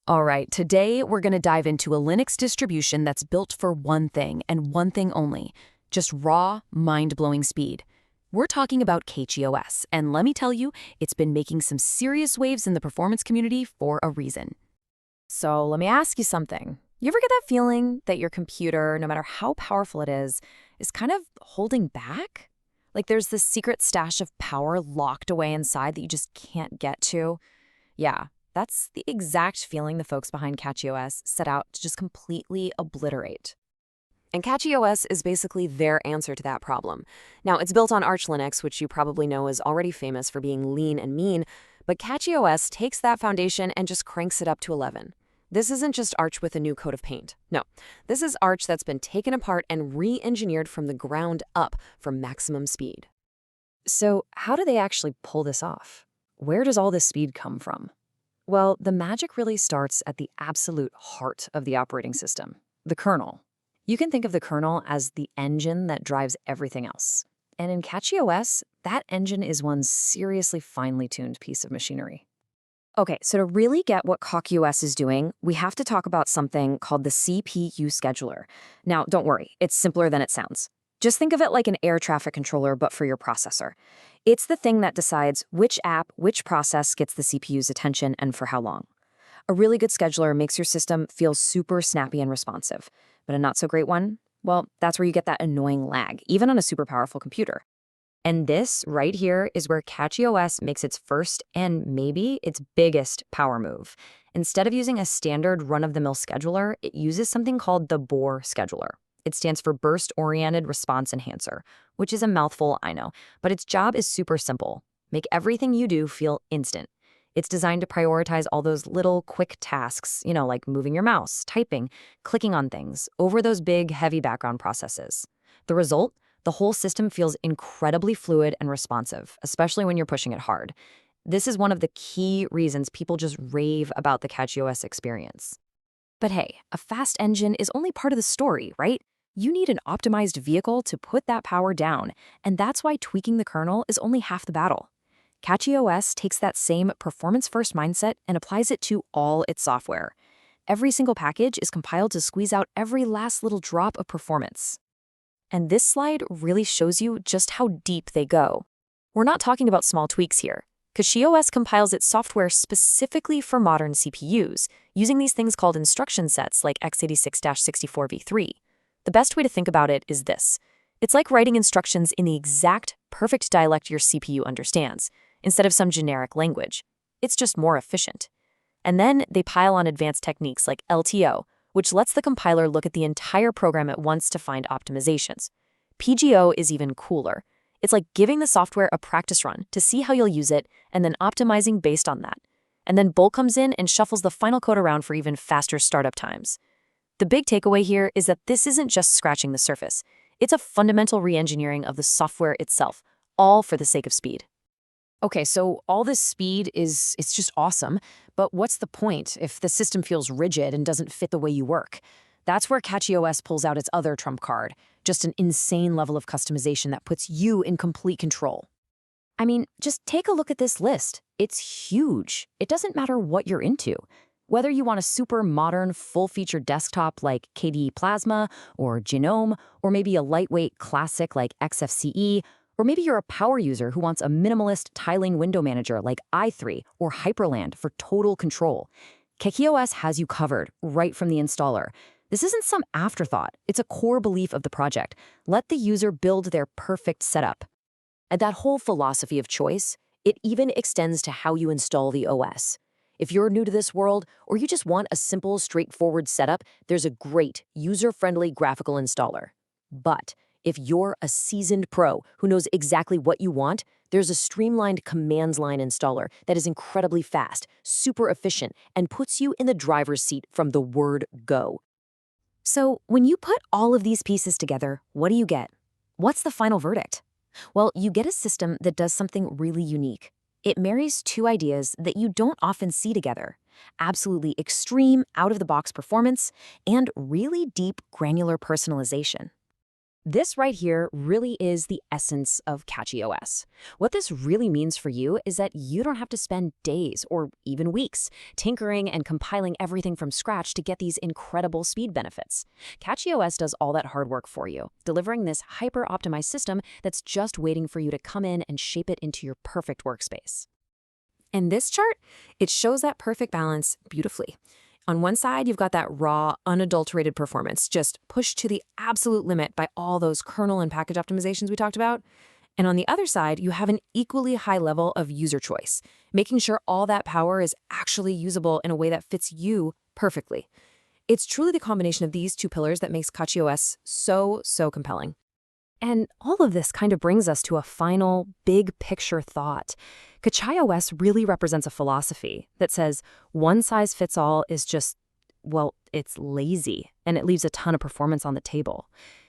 All right, today we're going to dive into a Linux distribution that's built for one thing and one thing only, just raw, mind-blowing speed. We're talking about KGOS, and let me tell you, it's been making some serious waves in the performance community for a reason. So let me ask you something. You ever get that feeling that your computer, no matter how powerful it is kind of holding back? Like there's this secret stash of power locked away inside that you just can't get to? Yeah, that's the exact feeling the folks behind CachyOS set out to just completely obliterate. And CachyOS is basically their answer to that problem. Now, it's built on Arch Linux, which you probably know is already famous for being lean and mean, but CachyOS takes that foundation and just cranks it up to 11. This isn't just Arch with a new coat of paint. No, this is Arch that's been taken apart and re-engineered from the ground up for maximum speed. So how do they actually pull this off? Where does all this speed come from? Well, the magic really starts at the absolute heart of the operating system, the kernel. You can think of the kernel as the engine that drives everything else. And in CachyOS, that engine is one seriously finely tuned piece of machinery. Okay, so to really get what CachyOS is doing, we have to talk about something called the CPU scheduler. Now, don't worry, it's simpler than it sounds. Just think of it like an air traffic controller, but for your processor. It's the thing that decides which app, which process gets the CPU's attention and for how long. A really good scheduler makes your system feel super snappy and responsive. But a not-so-great one? Well, that's where you get that annoying lag, even on a super powerful computer. And this right here is where CachyOS makes its first and maybe its biggest power move. Instead of using a standard run-of-the-mill scheduler, it uses something called the BOR scheduler. It stands for Burst-Oriented Response Enhancer, which is a mouthful, I know, but its job is super simple. Make everything you do feel instant. It's designed to prioritize all those little quick tasks, like moving your mouse, typing, clicking on things, over those big, heavy background processes. The result? The whole system feels incredibly fluid and responsive, especially when you're pushing it hard. This is one of the key reasons people just rave about the CachyOS experience. But hey, a fast engine is only part of the story, right? You need an optimized vehicle to put that power down, and that's why tweaking the kernel is only half the battle. CachyOS takes that same performance-first mindset and applies it to all its software. Every single package is compiled to squeeze out every last little drop of performance. And this slide really shows you just how deep they go. We're not talking about small tweaks here. CachyOS compiles its software specifically for modern CPUs, using these things called instruction sets like x86-64v3. The best way to think about it is this. It's like writing instructions in the exact, perfect dialect your CPU understands, instead of some generic language. It's just more efficient. And then they pile on advanced techniques like LTO, which lets the compiler look at the entire program at once to find optimizations. PGO is even cooler. It's like giving the software a practice run to see how you'll use it and then optimizing based on that. And then Bulk comes in and shuffles the final code around for even faster startup times. The big takeaway here is that this isn't just scratching the surface. It's a fundamental re-engineering of the software itself, all for the sake of speed. Okay, so all this speed it's just awesome, but what's the point if the system feels rigid and doesn't fit the way you work? That's where CachyOS pulls out its other trump card, just an insane level of customization that puts you in complete control. I mean, just take a look at this list. It's huge. It doesn't matter what you're into. Whether you want a super modern, full-featured desktop like KDE Plasma or GNOME, or maybe a lightweight classic like XFCE, or maybe you're a power user who wants a minimalist tiling window manager like i3 or Hyperland for total control. KachyOS has you covered right from the installer. This isn't some afterthought. It's a core belief of the project. Let the user build their perfect setup. And that whole philosophy of choice, it even extends to how you install the OS. If you're new to this world, or you just want a simple, straightforward setup, there's a great, user-friendly graphical installer. But if you're a seasoned pro who knows exactly what you want, there's a streamlined commands line installer that is incredibly fast, super efficient, and puts you in the driver's seat from the word go. So when you put all of these pieces together, what do you get? What's the final verdict? Well, you get a system that does something really unique. It marries two ideas that you don't often see together: absolutely extreme, out-of-the-box performance and really deep, granular personalization. This right here really is the essence of CachyOS. What this really means for you is that you don't have to spend days or even weeks tinkering and compiling everything from scratch to get these incredible speed benefits. CachyOS does all that hard work for you, delivering this hyper-optimized system that's just waiting for you to come in and shape it into your perfect workspace. And this chart, it shows that perfect balance beautifully. On one side, you've got that raw, unadulterated performance, just pushed to the absolute limit by all those kernel and package optimizations we talked about. And on the other side, you have an equally high level of user choice, making sure all that power is actually usable in a way that fits you perfectly. It's truly the combination of these two pillars that makes CachyOS so compelling. And all of this kind of brings us to a final, big picture thought. CachyOS really represents a philosophy that says one size fits all is just, well, it's lazy, and it leaves a ton of performance on the table.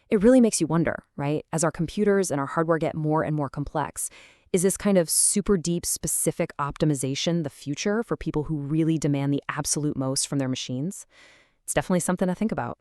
It really makes you wonder, right? As our computers and our hardware get more and more complex, is this kind of super deep, specific optimization the future for people who really demand the absolute most from their machines? It's definitely something to think about.